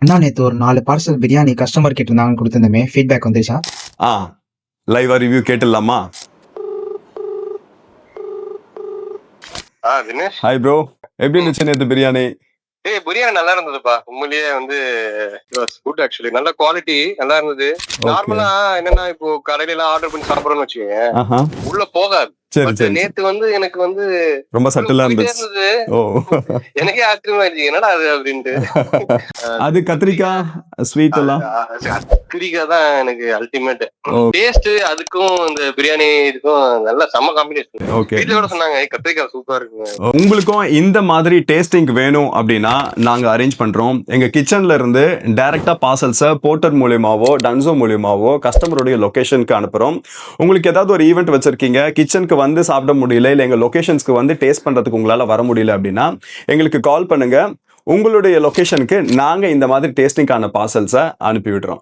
அண்ணா நேத்து ஒரு 4 parcel biryani customer கேட்டிருந்தாங்கன்னு குடுத்திருந்தோமே, feedback வந்துச்சா? ஆ லைவா ரிவ்யூ கேட்டுடலாமா? தினேஷ். ஹாய் ப்ரோ, எப்படி இருந்துச்சு நேத்து பிரியாணி? பிரியாணி நல்லா இருந்ததுப்பா. உண்மையிலேயே வந்து இட் வாஸ் குட் ஆக்சுவலி. நல்ல குவாலிட்டி நல்லா இருந்தது. நார்மலா என்னன்னா இப்போ கடையில எல்லாம் ஆர்டர் பண்ணி சாப்பிடுறோம்னு வச்சுக்கோங்க, உள்ள போகாது. சரி சரி. நேத்து வந்து எனக்கு வந்து ரொம்ப சட்டிலா போயிட்டே இருந்துச்சு. இருந்தது. ஓ எனக்கே ஆச்சரியமாயிருச்சு, என்னடா அது அப்படின்ட்டு. அது கத்திரிக்காய் ஸ்வீட் எல்லாம் கத்திரிக்காய் தான் எனக்கு அல்டிமேட் டேஸ்ட். அதுக்கும் இந்த பிரியாணி இதுக்கும் நல்ல செம்ம காம்பினேஷன். ஓகே. வீட்டுல கூட சொன்னாங்க, "ஏய், கத்திரிக்காய் சூப்பரா இருக்குங்க." உங்களுக்கும் இந்த மாதிரி டேஸ்டிங் வேணும் அப்படின்னா நாங்க அரேஞ்ச் பண்றோம். எங்க கிச்சன்ல இருந்து டைரக்டா பார்சல்ஸை போர்ட்டர் மூலியமாவோ டன்சோ மூலியமாவோ கஸ்டமருடைய லொகேஷனுக்கு அனுப்புறோம். உங்களுக்கு ஏதாவது ஒரு ஈவெண்ட் வச்சிருக்கீங்க, கிச்சனுக்கு வந்து சாப்பிட முடியல, இல்லை எங்க லொகேஷன்ஸ்க்கு வந்து டேஸ்ட் பண்றதுக்கு உங்களால வர முடியல அப்படின்னா எங்களுக்கு கால் பண்ணுங்க. உங்களுடைய லொகேஷனுக்கு நாங்க இந்த மாதிரி டேஸ்டிங்கான பார்சல்ஸை அனுப்பி விடுறோம்.